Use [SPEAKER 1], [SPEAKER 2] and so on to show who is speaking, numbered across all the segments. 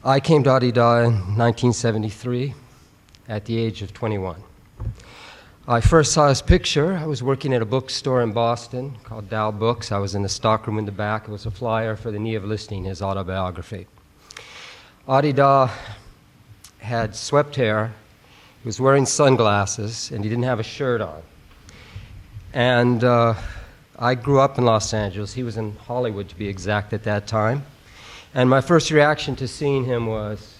[SPEAKER 1] I came to Adi Da in 1973 at the age of 21. I first saw his picture. I was working at a bookstore in Boston called Dow Books. I was in the stockroom in the back. It was a flyer for the Knee of Listening, his autobiography. Adi Da had swept hair, he was wearing sunglasses, and he didn't have a shirt on. And I grew up in Los Angeles. He was in Hollywood, to be exact, at that time. And my first reaction to seeing him was,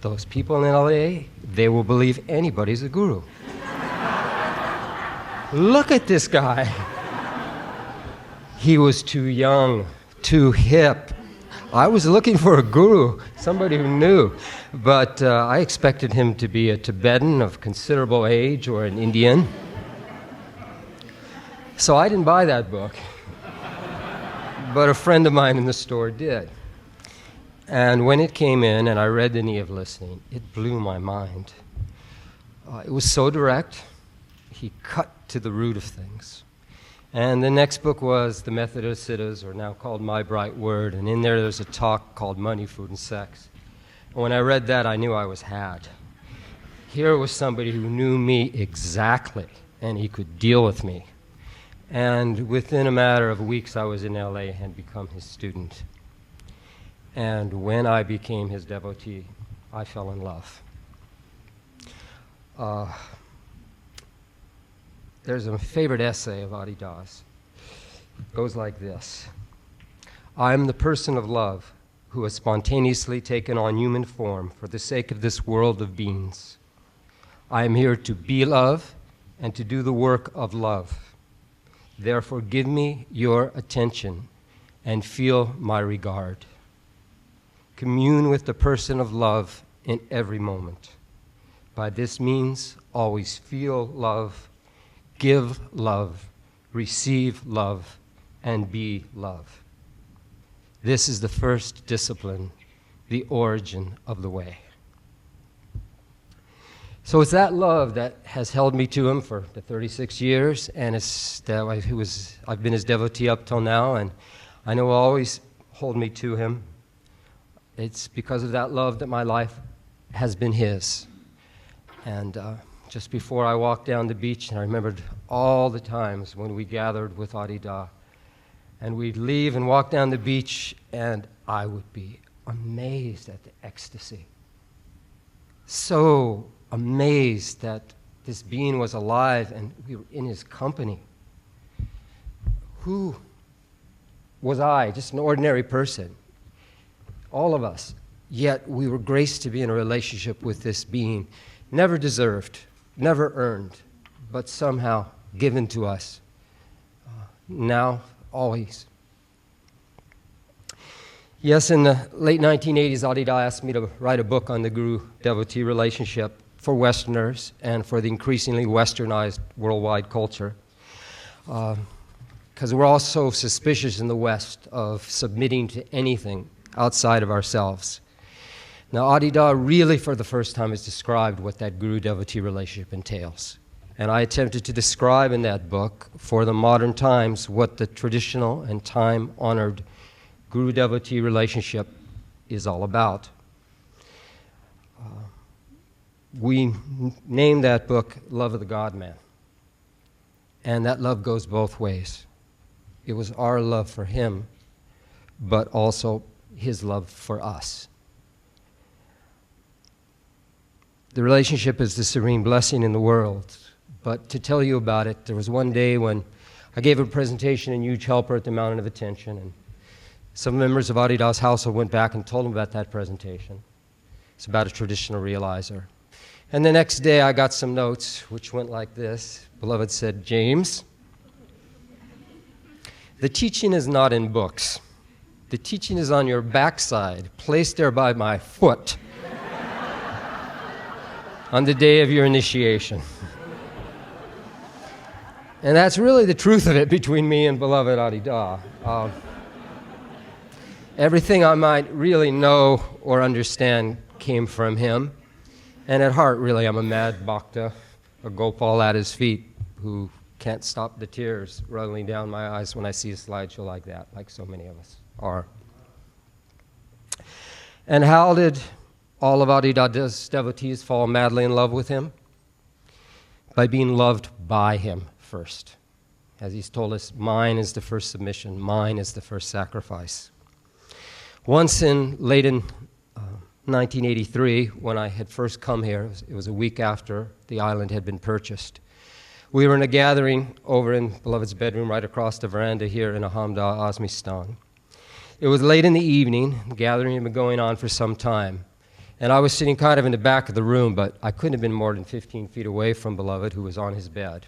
[SPEAKER 1] those people in LA, they will believe anybody's a guru. Look at this guy. He was too young, too hip. I was looking for a guru, somebody who knew. But I expected him to be a Tibetan of considerable age or an Indian. So I didn't buy that book. But a friend of mine in the store did. And when it came in and I read The Knee of Listening, it blew my mind. It was so direct. He cut to the root of things. And the next book was The Method of Siddhas, or now called My Bright Word, and in there's a talk called Money, Food, and Sex. And when I read that, I knew I was had. Here was somebody who knew me exactly, and he could deal with me. And within a matter of weeks, I was in LA and become his student. And when I became his devotee, I fell in love. There's a favorite essay of Adi Da's. It goes like this. I am the person of love who has spontaneously taken on human form for the sake of this world of beings. I am here to be love and to do the work of love. Therefore, give me your attention and feel my regard. Commune with the person of love in every moment. By this means, always feel love, give love, receive love, and be love. This is the first discipline, the origin of the way. So it's that love that has held me to him for the 36 years, and I've been his devotee up till now, and I know will always hold me to him. It's because of that love that my life has been his. And just before I walked down the beach, and I remembered all the times when we gathered with Adi Da, and we'd leave and walk down the beach, and I would be amazed at the ecstasy. So amazed that this being was alive and we were in his company. Who was I? Just an ordinary person. All of us. Yet we were graced to be in a relationship with this being, never deserved, never earned, but somehow given to us. Now, always. Yes, in the late 1980s, Adi Da asked me to write a book on the guru-devotee relationship for Westerners and for the increasingly westernized worldwide culture. Because we're all so suspicious in the West of submitting to anything outside of ourselves. Now, Adi Da really, for the first time, has described what that guru-devotee relationship entails. And I attempted to describe in that book, for the modern times, what the traditional and time-honored guru-devotee relationship is all about. We named that book Love of the God-Man. And that love goes both ways. It was our love for him, but also his love for us. The relationship is the serene blessing in the world. But to tell you about it, there was one day when I gave a presentation in Huge Helper at the Mountain of Attention, and some members of Adi Da's household went back and told him about that presentation. It's about a traditional realizer. And the next day I got some notes which went like this. Beloved said, James, the teaching is not in books. The teaching is on your backside, placed there by my foot on the day of your initiation. And that's really the truth of it between me and beloved Adi Da. Everything I might really know or understand came from him. And at heart, really, I'm a mad bhakta, a Gopal at his feet, who can't stop the tears rolling down my eyes when I see a slideshow like that, like so many of us are. And how did all of Adi Da's devotees fall madly in love with him? By being loved by him first. As he's told us, mine is the first submission, mine is the first sacrifice. Once late in 1983, when I had first come here, it was a week after the island had been purchased. We were in a gathering over in Beloved's bedroom right across the veranda here in Ahamda, Azmistan. It was late in the evening. The gathering had been going on for some time. And I was sitting kind of in the back of the room, but I couldn't have been more than 15 feet away from Beloved, who was on his bed.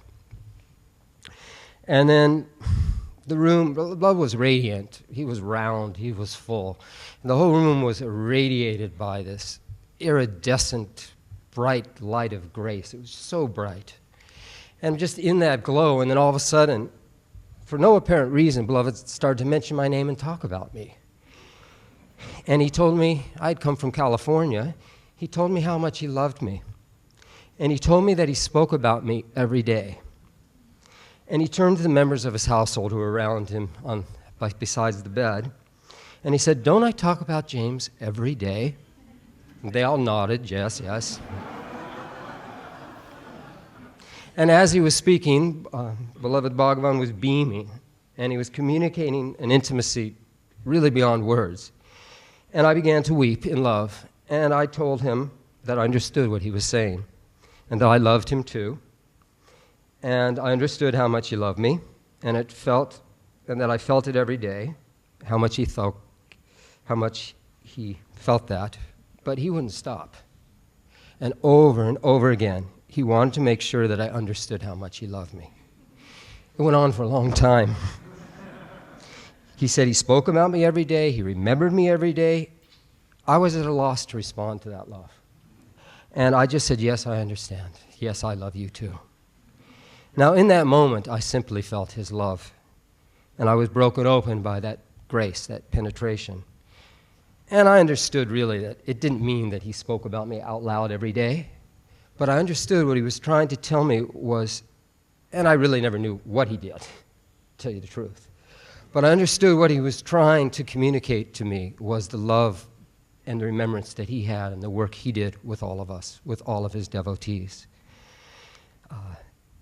[SPEAKER 1] And then the room, Beloved was radiant. He was round. He was full. And the whole room was irradiated by this iridescent, bright light of grace. It was so bright. And just in that glow, and then all of a sudden, for no apparent reason, Beloved started to mention my name and talk about me. And he told me, I'd come from California, he told me how much he loved me. And he told me that he spoke about me every day. And he turned to the members of his household who were around him besides the bed, and he said, don't I talk about James every day? And they all nodded, yes, yes. And as he was speaking, Beloved Bhagavan was beaming, and he was communicating an intimacy really beyond words. And I began to weep in love, and I told him that I understood what he was saying, and that I loved him too, and I understood how much he loved me, and that I felt it every day, how much he felt that, but he wouldn't stop. And over again, he wanted to make sure that I understood how much he loved me. It went on for a long time. He said he spoke about me every day, he remembered me every day. I was at a loss to respond to that love. And I just said, yes, I understand. Yes, I love you too. Now, in that moment, I simply felt his love. And I was broken open by that grace, that penetration. And I understood really that it didn't mean that he spoke about me out loud every day. But I understood what he was trying to tell me was, and I really never knew what he did, to tell you the truth. But I understood what he was trying to communicate to me was the love and the remembrance that he had and the work he did with all of us, with all of his devotees.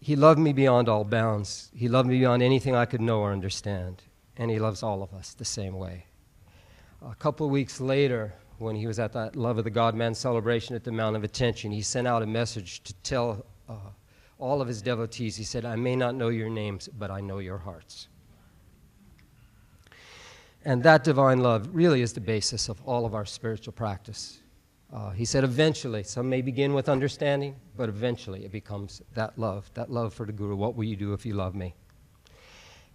[SPEAKER 1] He loved me beyond all bounds. He loved me beyond anything I could know or understand. And he loves all of us the same way. A couple of weeks later, when he was at that Love of the God-Man celebration at the Mount of Attention, he sent out a message to tell all of his devotees. He said, I may not know your names, but I know your hearts. And that divine love really is the basis of all of our spiritual practice. He said eventually, some may begin with understanding, but eventually it becomes that love for the Guru. What will you do if you love me?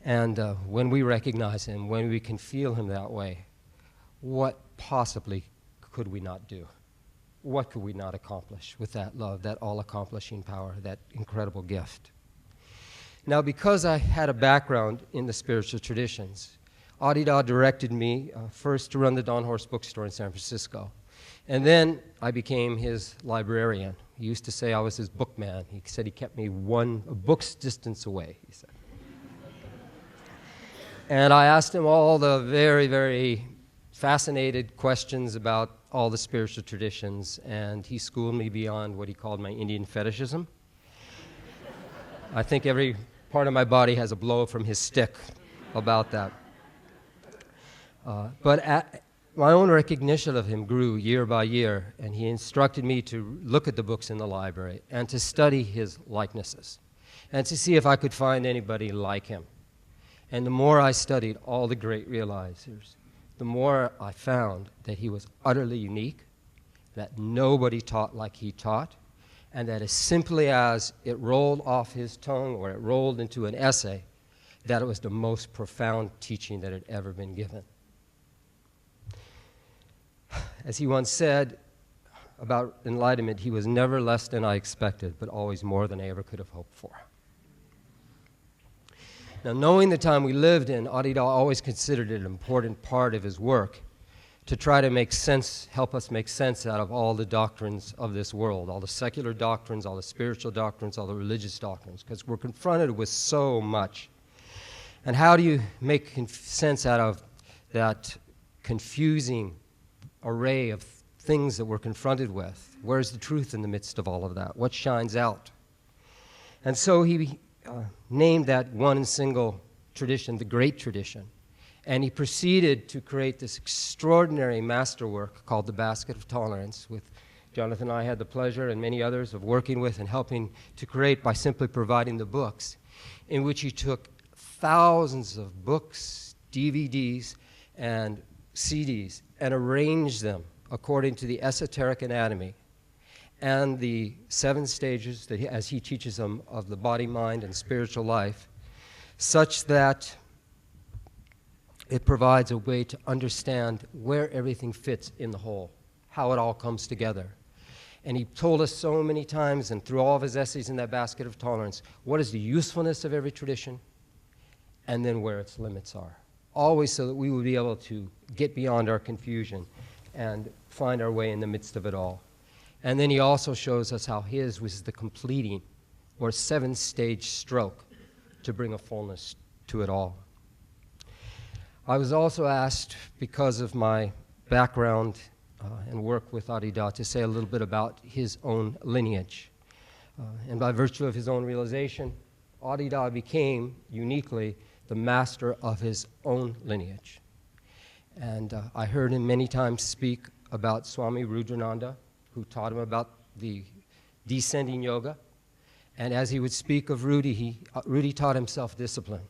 [SPEAKER 1] And when we recognize him, when we can feel him that way, what possibly could we not do? What could we not accomplish with that love, that all-accomplishing power, that incredible gift? Now, because I had a background in the spiritual traditions, Adi Da directed me first to run the Don Horst bookstore in San Francisco. And then I became his librarian. He used to say I was his bookman. He said he kept me a book's distance away, he said. And I asked him all the very, very fascinated questions about all the spiritual traditions, and he schooled me beyond what he called my Indian fetishism. I think every part of my body has a blow from his stick about that. But my own recognition of him grew year by year, and he instructed me to look at the books in the library and to study his likenesses and to see if I could find anybody like him. And the more I studied all the great realizers, the more I found that he was utterly unique, that nobody taught like he taught, and that as simply as it rolled off his tongue or it rolled into an essay, that it was the most profound teaching that had ever been given. As he once said about enlightenment, he was never less than I expected, but always more than I ever could have hoped for. Now, knowing the time we lived in, Adi Da always considered it an important part of his work to try to make sense, help us make sense out of all the doctrines of this world, all the secular doctrines, all the spiritual doctrines, all the religious doctrines, because we're confronted with so much. And how do you make sense out of that confusing array of things that we're confronted with. Where's the truth in the midst of all of that? What shines out? And so he named that one and single tradition the Great Tradition. And he proceeded to create this extraordinary masterwork called the Basket of Tolerance, with Jonathan and I had the pleasure and many others of working with and helping to create by simply providing the books, in which he took thousands of books, DVDs, and CDs and arranged them according to the esoteric anatomy and the 7 stages that as he teaches them of the body, mind, and spiritual life, such that it provides a way to understand where everything fits in the whole, how it all comes together. And he told us so many times, and through all of his essays in that Basket of Tolerance, what is the usefulness of every tradition, and then where its limits are. Always so that we would be able to get beyond our confusion and find our way in the midst of it all. And then he also shows us how his was the completing, or 7-stage stroke, to bring a fullness to it all. I was also asked, because of my background and work with Adi Da, to say a little bit about his own lineage. And by virtue of his own realization, Adi Da became uniquely the master of his own lineage. And I heard him many times speak about Swami Rudrananda, who taught him about the descending yoga. And as he would speak of Rudy, Rudy taught him self-discipline.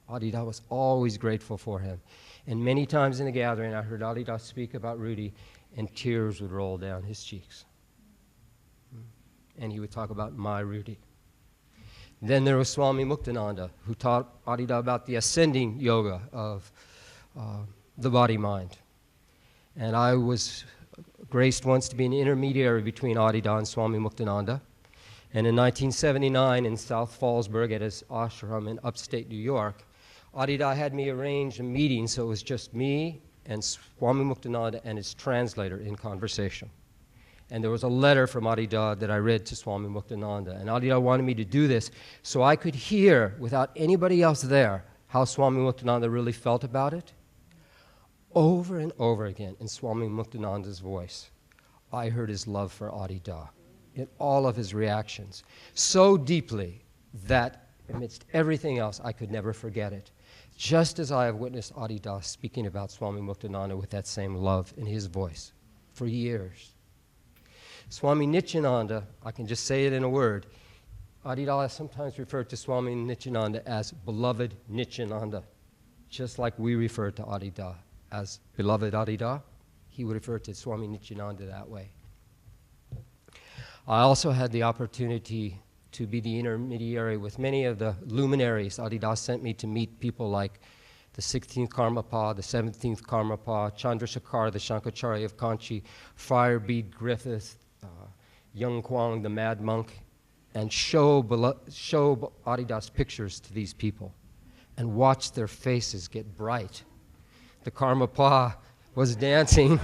[SPEAKER 1] Adi Da was always grateful for him. And many times in the gathering, I heard Adi Da speak about Rudy, and tears would roll down his cheeks. And he would talk about my Rudy. Then there was Swami Muktananda, who taught Adi Da about the ascending yoga of the body-mind. And I was graced once to be an intermediary between Adi Da and Swami Muktananda. And in 1979, in South Fallsburg at his ashram in upstate New York, Adi Da had me arrange a meeting so it was just me and Swami Muktananda and his translator in conversation. And there was a letter from Adi Da that I read to Swami Muktananda. And Adi Da wanted me to do this so I could hear, without anybody else there, how Swami Muktananda really felt about it. Over and over again in Swami Muktananda's voice, I heard his love for Adi Da in all of his reactions, so deeply that amidst everything else, I could never forget it. Just as I have witnessed Adi Da speaking about Swami Muktananda with that same love in his voice for years. Swami Nityananda, I can just say it in a word, Adi Da sometimes referred to Swami Nityananda as beloved Nityananda, just like we refer to Adi Da as beloved Adi Da. He would refer to Swami Nityananda that way. I also had the opportunity to be the intermediary with many of the luminaries. Adi Da sent me to meet people like the 16th Karmapa, the 17th Karmapa, Chandrasekhar, the Shankaracharya of Kanchi, Friar Bede Griffith, Young Kwang, the Mad Monk, and show Adi Da's pictures to these people and watch their faces get bright. The Karmapa was dancing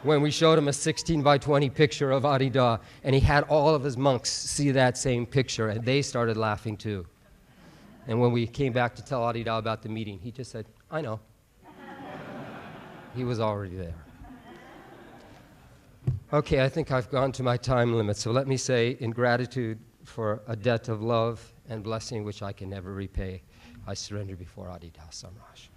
[SPEAKER 1] when we showed him a 16 by 20 picture of Adi Da, and he had all of his monks see that same picture, and they started laughing too. And when we came back to tell Adi Da about the meeting, he just said, I know. He was already there. Okay, I think I've gone to my time limit, so let me say, in gratitude for a debt of love and blessing which I can never repay, I surrender before Adi Da Samraj.